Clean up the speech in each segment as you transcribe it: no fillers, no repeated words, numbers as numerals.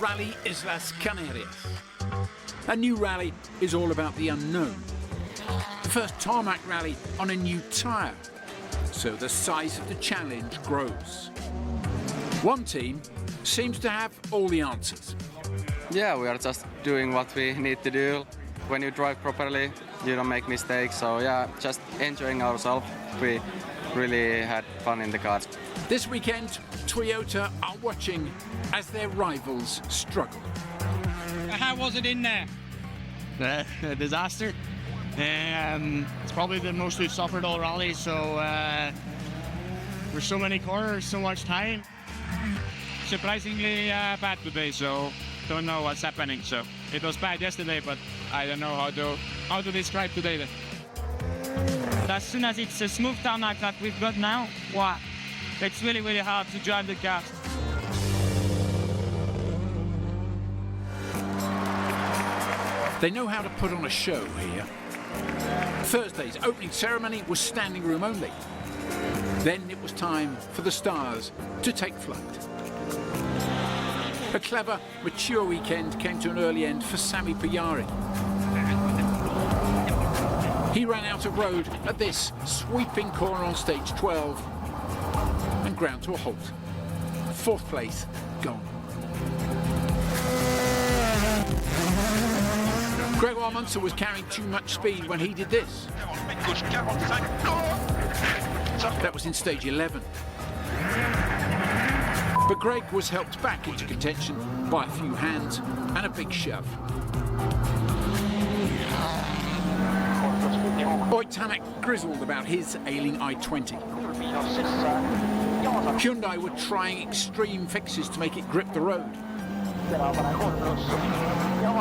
Rally Islas Canarias. A new rally is all about the unknown. The first tarmac rally on a new tyre, so the size of the challenge grows. One team seems to have all the answers. Yeah, we are just doing what we need to do. When you drive properly, you don't make mistakes, so yeah, just enjoying ourselves. We really had fun in the cars. This weekend, Toyota are watching as their rivals struggle. How was it in there? A disaster. It's probably the most we've suffered all rally, so there's so many corners, so much time. Surprisingly bad today, so don't know what's happening. So it was bad yesterday, but I don't know how to describe today then. As soon as it's a smooth tarmac that we've got now, wow, it's really, really hard to drive the car. They know how to put on a show here. Thursday's opening ceremony was standing room only. Then it was time for the stars to take flight. A clever, mature weekend came to an early end for Sami Pajari. He ran out of road at this sweeping corner on stage 12 and ground to a halt. Fourth place gone. Grégoire Munster was carrying too much speed when he did this. That was in stage 11. But Greg was helped back into contention by a few hands and a big shove. Oyt Tanak grizzled about his ailing I-20. Hyundai were trying extreme fixes to make it grip the road.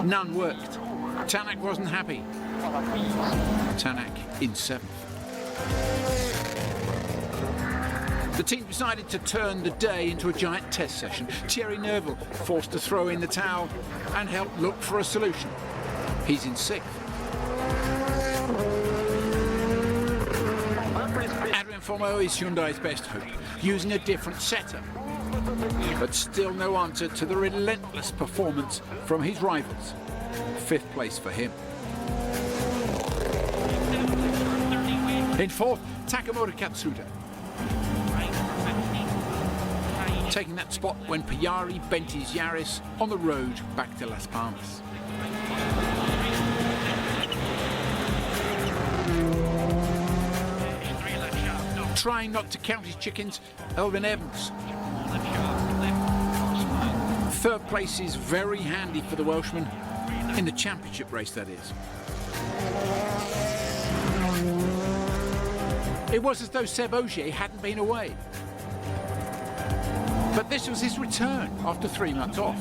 None worked. Tanak wasn't happy. Tanak in 7th. The team decided to turn the day into a giant test session. Thierry Neuville forced to throw in the towel and help look for a solution. He's in 6th. Adrien Fourmeau is Hyundai's best hope, using a different setup. But still no answer to the relentless performance from his rivals. 5th place for him. In 4th, Takamura Katsuda. Taking that spot when Pajari bent his Yaris on the road back to Las Palmas. Trying not to count his chickens, Elvin Evans. 3rd place is very handy for the Welshman, in the championship race that is. It was as though Seb Ogier hadn't been away. But this was his return after 3 months off.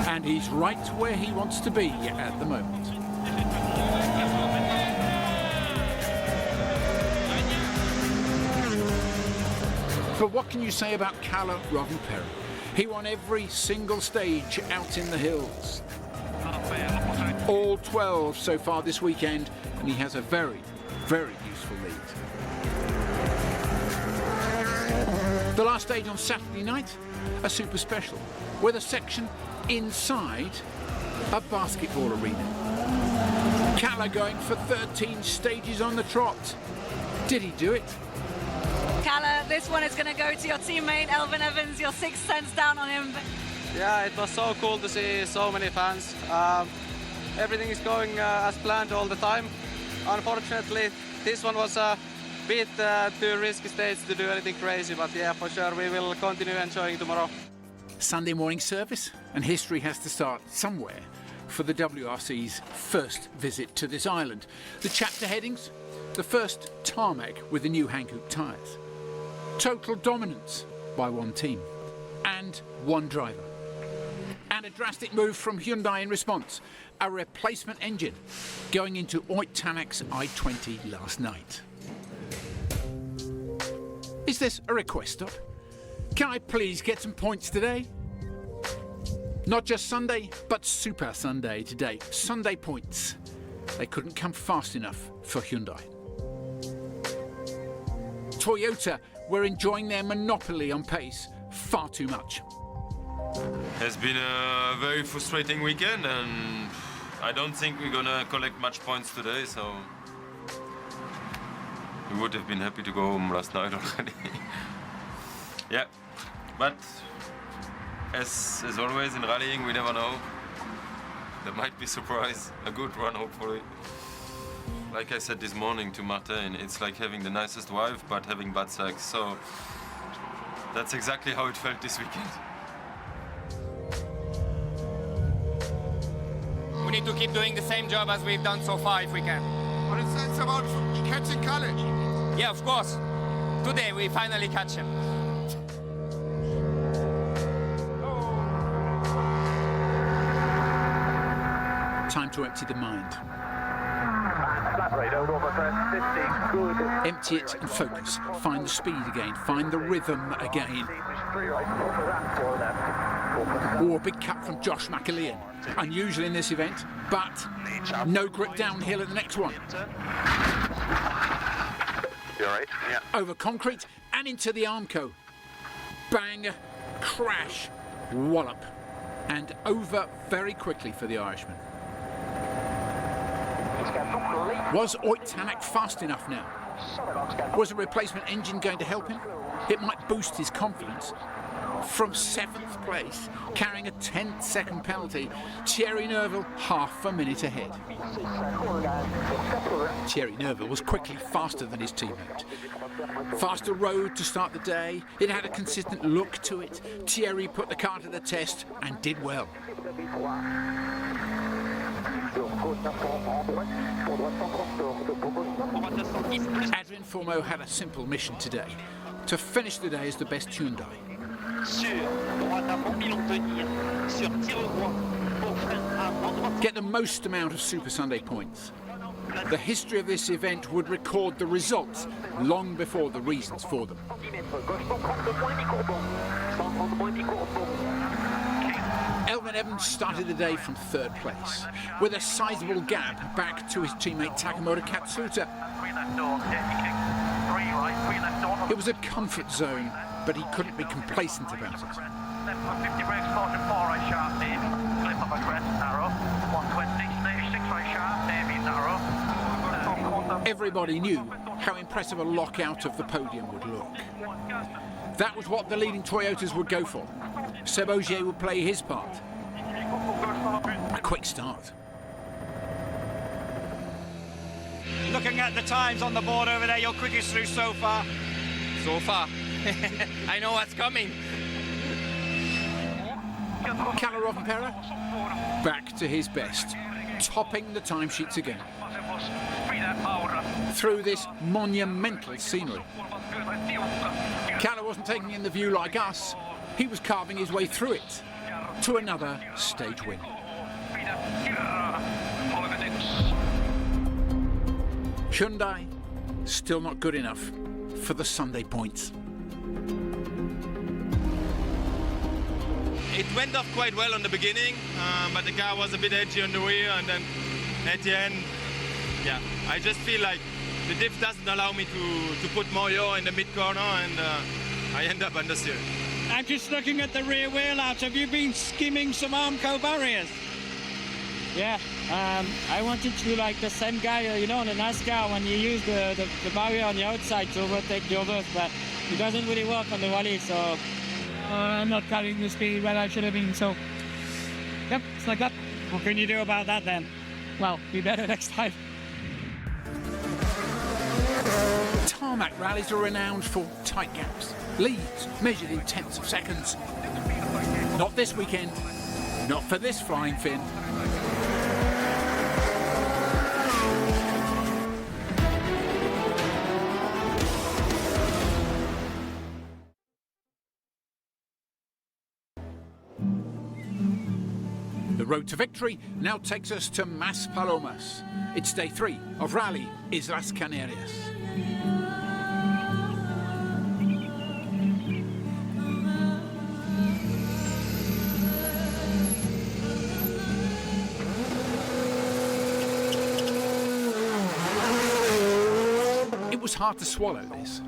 And he's right where he wants to be at the moment. But what can you say about Kalle Rovanperä? He won every single stage out in the hills. All 12 so far this weekend, and he has a very, very useful lead. The last stage on Saturday night, a super special, with a section inside a basketball arena. Kalle going for 13 stages on the trot. Did he do it? Kalle, this one is going to go to your teammate Elvin Evans, your 6th sense down on him. Yeah, it was so cool to see so many fans. Everything is going as planned all the time. Unfortunately, this one was a bit too risky stage to do anything crazy, but yeah, for sure we will continue enjoying tomorrow. Sunday morning service, and history has to start somewhere for the WRC's first visit to this island. The chapter headings, the first tarmac with the new Hankook tyres. Total dominance by one team and one driver. And a drastic move from Hyundai in response. A replacement engine going into Oyt Tanak's I-20 last night. Is this a request stop? Can I please get some points today? Not just Sunday, but Super Sunday today. Sunday points. They couldn't come fast enough for Hyundai. Toyota were enjoying their monopoly on pace far too much. It's been a very frustrating weekend, and I don't think we're gonna collect much points today, so we would have been happy to go home last night already. Yeah, but as always in rallying, we never know. There might be surprise, a good run hopefully. Like I said this morning to Martin, it's like having the nicest wife but having bad sex, so that's exactly how it felt this weekend. We need to keep doing the same job as we've done so far if we can. But it's about catching Kalle. Yeah, of course. Today we finally catch him. Time to empty the mind. Empty it and focus. Find the speed again. Find the rhythm again. Oh, a big cut from Josh McAlean. Unusual in this event, but no grip downhill at the next one. You all right? Yeah. Over concrete and into the Armco. Bang, crash, wallop, and over very quickly for the Irishman. Was Oyt Tanak fast enough now? Was a replacement engine going to help him? It might boost his confidence. From 7th place, carrying a 10-second penalty, Thierry Neuville half a minute ahead. Thierry Neuville was quickly faster than his teammate. Faster road to start the day, it had a consistent look to it. Thierry put the car to the test and did well. Adrian Formeau had a simple mission today, to finish the day as the best Hyundai. Get the most amount of Super Sunday points. The history of this event would record the results long before the reasons for them. Elvin Evans started the day from 3rd place, with a sizable gap back to his teammate Takamoto Katsuta. It was a comfort zone, but he couldn't be complacent about it. Everybody knew how impressive a lockout of the podium would look. That was what the leading Toyotas would go for. Seb Ogier would play his part. A quick start. Looking at the times on the board over there, your quickest through so far. So far. I know what's coming. Kalle Rovanperä, back to his best, topping the timesheets again. Through this monumental scenery. Kalle wasn't taking in the view like us, he was carving his way through it to another stage win. Hyundai, still not good enough for the Sunday points. It went off quite well on the beginning, but the car was a bit edgy on the rear, and then at the end, yeah, I just feel like the diff doesn't allow me to put more yaw in the mid corner, and I end up understeer. I'm just looking at the rear wheel out. Have you been skimming some Armco barriers? Yeah, I wanted to like the same guy, you know, on the NASCAR when you use the barrier on the outside to overtake the others, but it doesn't really work on the rally, so I'm not carrying the speed where I should have been, so yep, it's like that. What can you do about that then? Well, be better next time. Tarmac rallies are renowned for tight gaps, leads measured in tenths of seconds. Not this weekend, not for this flying Finn. The road to victory now takes us to Mas Palomas. It's day 3 of Rally Islas Canarias. It was hard to swallow this,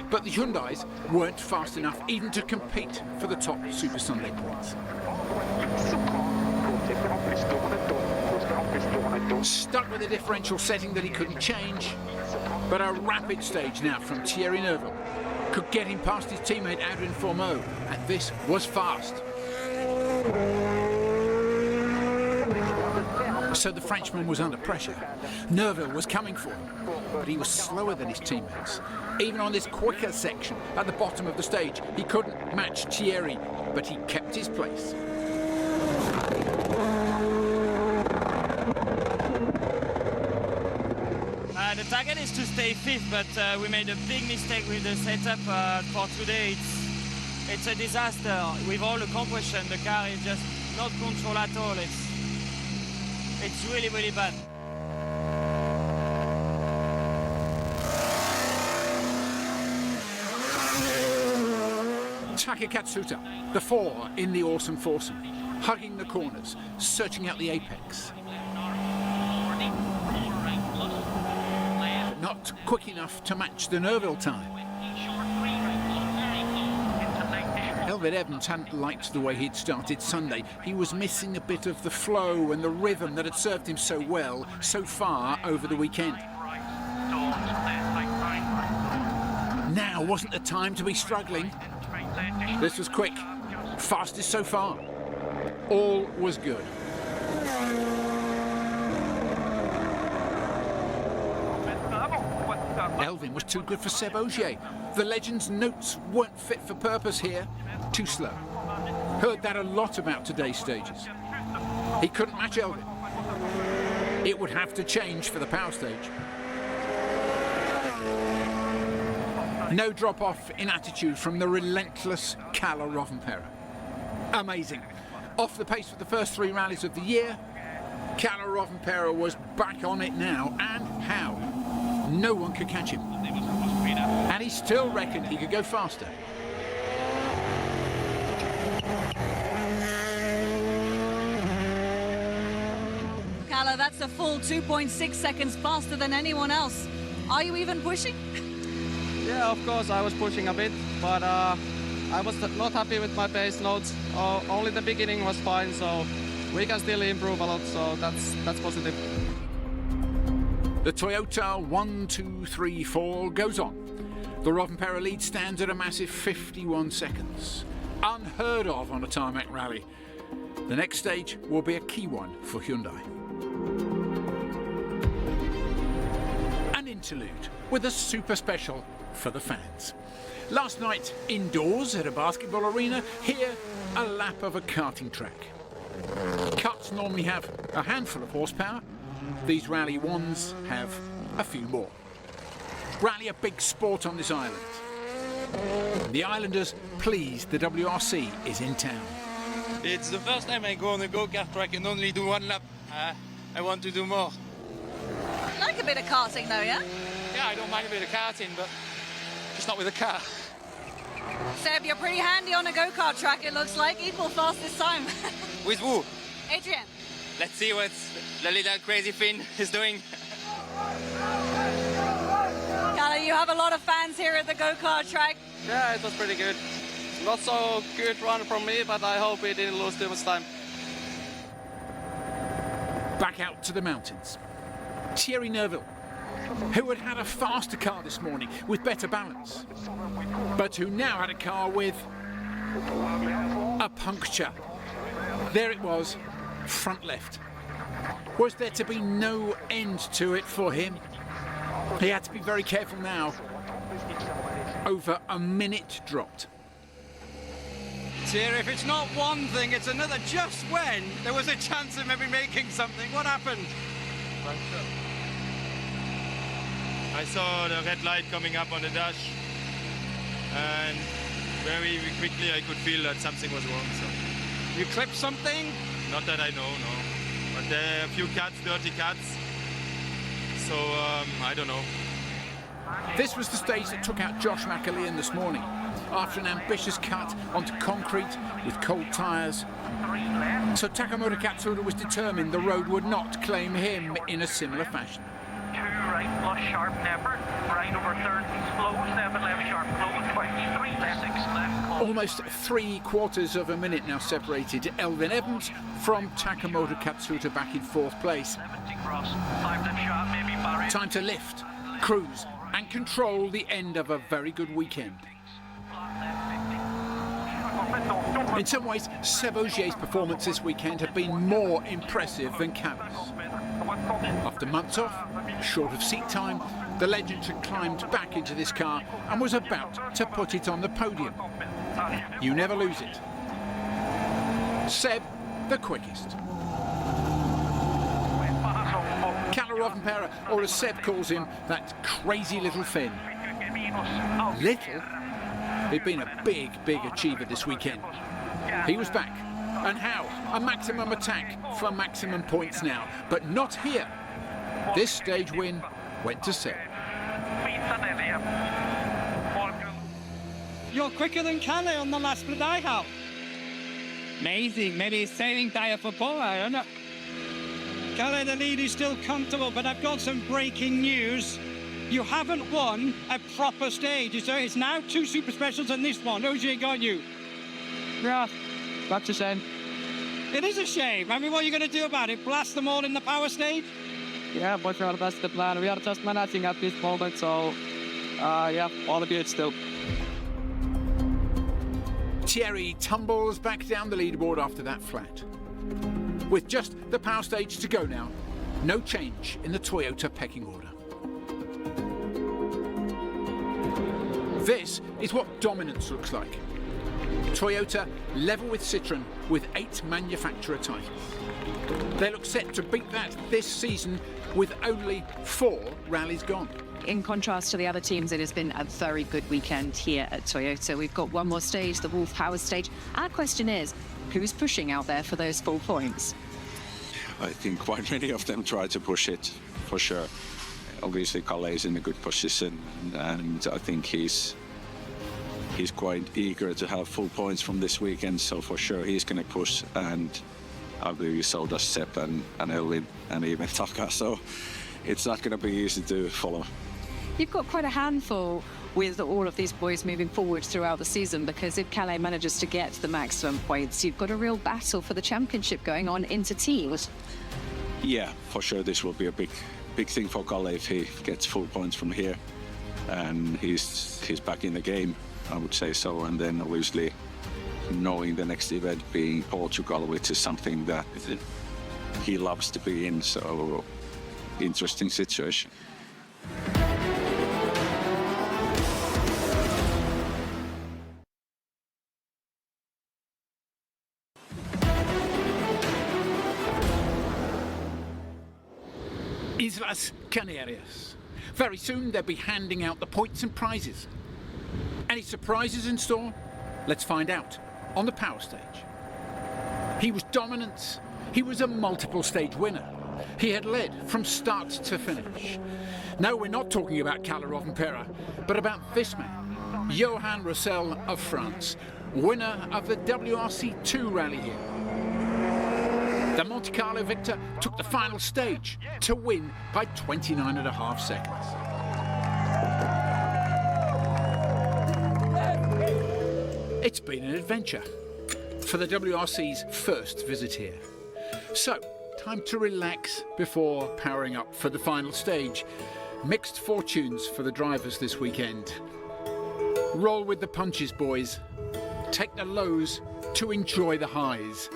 but the Hyundais weren't fast enough even to compete for the top Super Sunday points. Stuck with a differential setting that he couldn't change, but a rapid stage now from Thierry Neuville could get him past his teammate Adrien Fourmeau, and this was fast. So the Frenchman was under pressure. Neuville was coming for him, but he was slower than his teammates. Even on this quicker section at the bottom of the stage, he couldn't match Thierry, but he kept his place. The target is to stay fifth, but we made a big mistake with the setup for today. It's a disaster. With all the compression, the car is just not controlled at all. It's really, really bad. Taka Katsuta, the 4 in the awesome foursome, hugging the corners, searching out the apex. But not quick enough to match the Neuville time. Elfyn Evans hadn't liked the way he'd started Sunday. He was missing a bit of the flow and the rhythm that had served him so well so far over the weekend. Now wasn't the time to be struggling. This was quick, fastest so far. All was good. Elfyn was too good for Seb Ogier. The legend's notes weren't fit for purpose here. Too slow. Heard that a lot about today's stages. He couldn't match Elfyn. It would have to change for the power stage. No drop-off in attitude from the relentless Kalle Rovanperä. Amazing. Off the pace for the first 3 rallies of the year, Kalle Rovanperä was back on it now, and how? No one could catch him. And he still reckoned he could go faster. Kalle, that's a full 2.6 seconds faster than anyone else. Are you even pushing? Yeah, of course I was pushing a bit, but I was not happy with my pace notes. Only the beginning was fine, so we can still improve a lot, so that's positive. The Toyota 1, 2, 3, 4 goes on. The Rovanperä lead stands at a massive 51 seconds. Unheard of on a tarmac rally. The next stage will be a key one for Hyundai. An interlude with a super special for the fans. Last night, indoors at a basketball arena, here a lap of a karting track. Karts normally have a handful of horsepower. These Rally 1s have a few more. Rally a big sport on this island. The islanders pleased the WRC is in town. It's the first time I go on a go-kart track and only do 1 lap. I want to do more. You like a bit of karting though, yeah? Yeah, I don't mind a bit of karting, but just not with a car. Seb, you're pretty handy on a go-kart track, it looks like. Equal fastest time. With who? Adrian. Let's see what the little crazy Finn is doing. Kalle, you have a lot of fans here at the go-kart track. Yeah, it was pretty good. Not so good run from me, but I hope we didn't lose too much time. Back out to the mountains. Thierry Neuville, who had had a faster car this morning with better balance, but who now had a car with a puncture. There it was, front left. Was there to be no end to it for him? He had to be very careful now. Over a minute dropped. Thierry, if it's not one thing, it's another. Just when there was a chance of maybe making something, what happened? I saw the red light coming up on the dash, and very quickly I could feel that something was wrong. So. You clipped something? Not that I know, no. But there are a few cuts, dirty cuts. So I don't know. This was the stage that took out Josh McAlean this morning. After an ambitious cut onto concrete with cold tyres. So Takamura Katsuta was determined the road would not claim him in a similar fashion. 2 right plus sharp never, right over third slow, 7 left sharp close, 23 left, 6 left. Almost 3/4 of a minute now separated Elvin Evans from Takamoto Katsuta back in 4th place. Time to lift, cruise and control the end of a very good weekend. In some ways, Seb Ogier's performance this weekend had been more impressive than Calais. After months off, short of seat time, the legend had climbed back into this car and was about to put it on the podium. You never lose it. Seb, the quickest. Kalle Rovanperä, or as Seb calls him, that crazy little Finn. Little? He'd been a big achiever this weekend. He was back. And how? A maximum attack for maximum points now. But not here. This stage win went to Seb. You're quicker than Kalle on the last split I have. Amazing. Maybe he's saving tire for Paul, I don't know. Kalle, the lead is still comfortable, but I've got some breaking news. You haven't won a proper stage, so it's now 2 super specials and this one. Ogier got you. Yeah, that's a shame. It is a shame. I mean, what are you going to do about it? Blast them all in the power stage? Yeah, but that's the plan. We are just managing at this moment, so yeah, all good still. Thierry tumbles back down the leaderboard after that flat. With just the power stage to go now, no change in the Toyota pecking order. This is what dominance looks like. Toyota level with Citroën with 8 manufacturer titles. They look set to beat that this season with only 4 rallies gone. In contrast to the other teams, it has been a very good weekend here at Toyota. We've got one more stage, the Wolf Power stage. Our question is, who's pushing out there for those 4 points? I think quite many of them try to push it, for sure. Obviously, Kalle is in a good position, and I think he's quite eager to have full points from this weekend, so for sure he's going to push, and I believe so does Seb and Elvin and even Taka, so it's not going to be easy to follow. You've got quite a handful with all of these boys moving forward throughout the season, because if Kalle manages to get the maximum points, you've got a real battle for the championship going on into teams. Yeah, for sure this will be a big thing for Kalle if he gets full points from here, and he's back in the game, I would say so. And then obviously knowing the next event being Portugal, which is something that he loves to be in, so interesting situation. Islas Canarias. Very soon they'll be handing out the points and prizes. Any surprises in store? Let's find out on the power stage. He was dominant. He was a multiple stage winner. He had led from start to finish. No, we're not talking about Kalle Rovanperä, but about this man, Johan Roussel of France, winner of the WRC 2 rally here. The Monte Carlo victor took the final stage to win by 29.5 seconds. It's been an adventure for the WRC's first visit here. So, time to relax before powering up for the final stage. Mixed fortunes for the drivers this weekend. Roll with the punches, boys. Take the lows to enjoy the highs.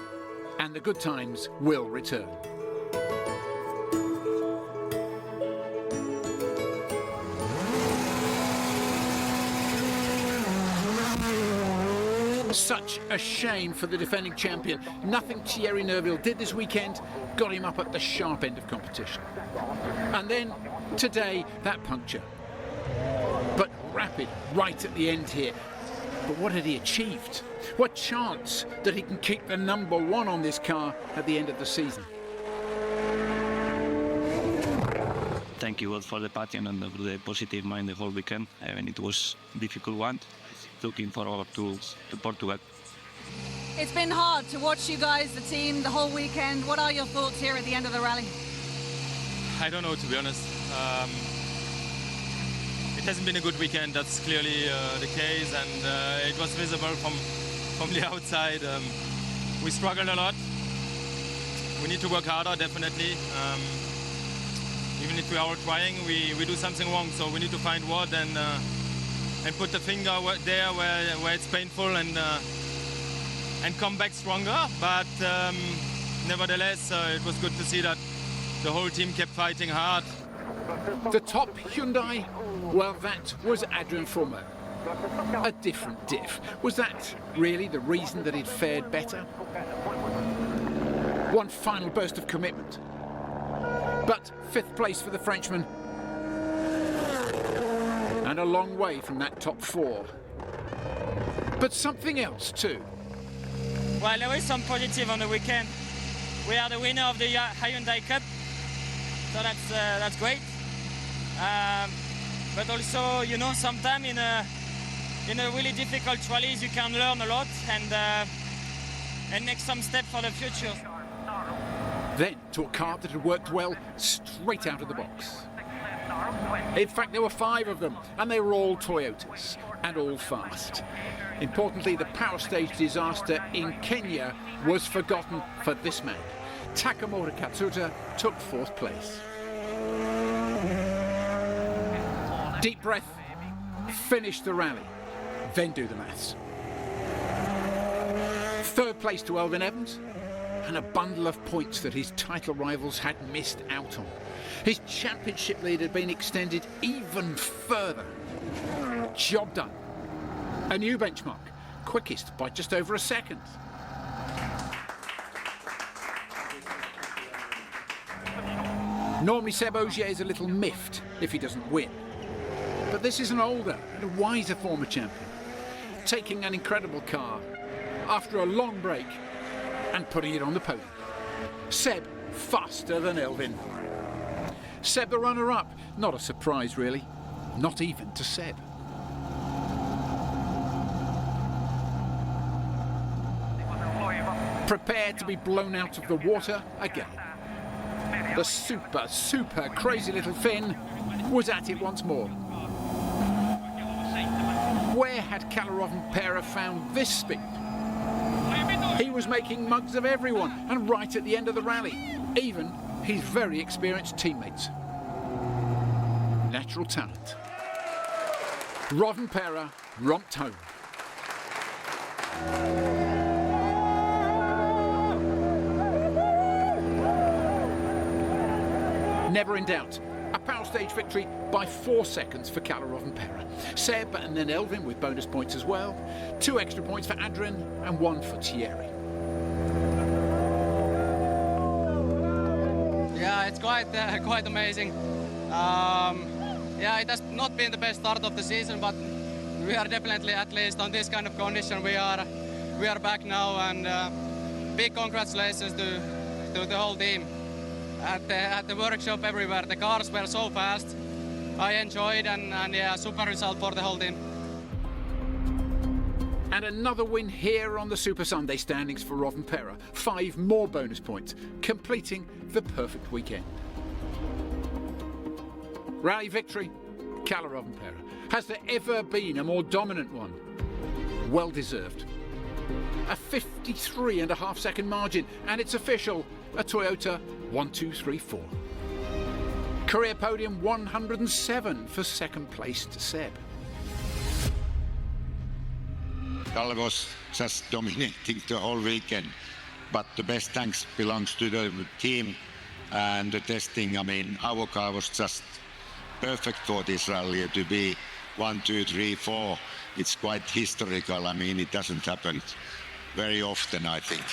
And the good times will return. Such a shame for the defending champion. Nothing Thierry Neuville did this weekend got him up at the sharp end of competition. And then, today, that puncture. But rapid right at the end here. But what had he achieved? What chance that he can keep the #1 on this car at the end of the season? Thank you all for the passion and the positive mind the whole weekend. I mean, it was a difficult one. Looking forward to Portugal. It's been hard to watch you guys, the team, the whole weekend. What are your thoughts here at the end of the rally? I don't know, to be honest. It hasn't been a good weekend. That's clearly the case, and it was visible from the outside. We struggled a lot. We need to work harder, definitely. Even if we are trying, we do something wrong. So we need to find what and put the finger there where it's painful and come back stronger. But nevertheless, it was good to see that the whole team kept fighting hard. The top Hyundai, well, that was Adrian Fourmeux. A different diff. Was that really the reason that it fared better? One final burst of commitment. But 5th place for the Frenchman. And a long way from that top 4. But something else too. Well, there is some positive on the weekend. We are the winner of the Hyundai Cup, so that's great. But also, you know, sometimes in a really difficult rallies, you can learn a lot and make some steps for the future. Then to a car that had worked well straight out of the box. In fact, there were 5 of them, and they were all Toyotas, and all fast. Importantly, the power stage disaster in Kenya was forgotten for this man. Takamoto Katsuta took 4th place. Deep breath, finish the rally, then do the maths. 3rd place to Elfyn Evans, and a bundle of points that his title rivals had missed out on. His championship lead had been extended even further. Job done. A new benchmark, quickest by just over a second. Normally Seb Ogier is a little miffed if he doesn't win. But this is an older and a wiser former champion, taking an incredible car after a long break and putting it on the podium. Seb faster than Elfyn. Seb the runner-up, not a surprise really, not even to Seb. Prepared to be blown out of the water again. The super crazy little Finn was at it once more. Where had Kalle found this speed? He was making mugs of everyone, and right at the end of the rally, even his very experienced teammates. Natural talent. Rovanperä romped home. Never in doubt. A power stage victory by 4 seconds for Kalle Rovanperä. Seb and then Elfyn with bonus points as well. 2 extra points for Adrian and 1 for Thierry. Yeah, it's quite amazing. Yeah, it has not been the best start of the season, but we are definitely, at least on this kind of condition, we are back now, and big congratulations to the whole team. At the workshop everywhere, the cars were so fast. I enjoyed, and yeah, super result for the whole team. And another win here on the Super Sunday standings for Rovanperä. 5 more bonus points, completing the perfect weekend. Rally victory, Kalle Rovanperä. Has there ever been a more dominant one? Well deserved. A 53.5 second margin, and it's official, a Toyota 1-2-3-4. Career podium 107 for 2nd place to Seb. Kalle was just dominating the whole weekend, but the best thanks belongs to the team and the testing. I mean, our car was just perfect for this rally to be 1, 2, 3, 4. It's quite historical. I mean, it doesn't happen very often, I think.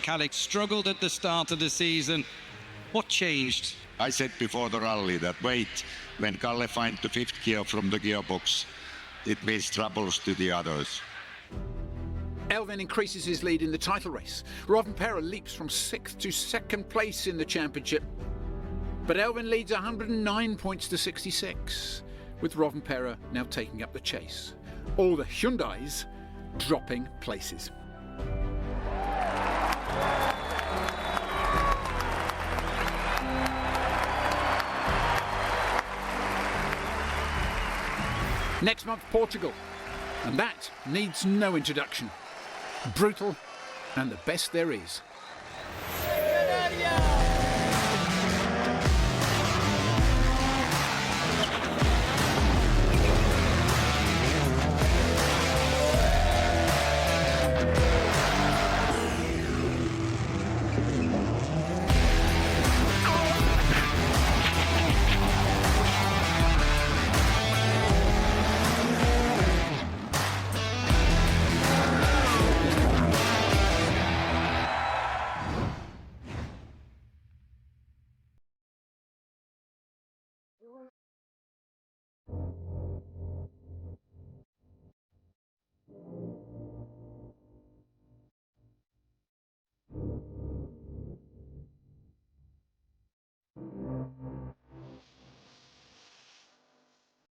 Kalle struggled at the start of the season. What changed? I said before the rally that wait, when Kalle finds the 5th gear from the gearbox, it means troubles to the others. Elfyn increases his lead in the title race. Rovanperä leaps from 6th to 2nd place in the championship. But Elfyn leads 109 points to 66, with Rovanperä now taking up the chase. All the Hyundais dropping places. Next month, Portugal. And that needs no introduction. Brutal and the best there is.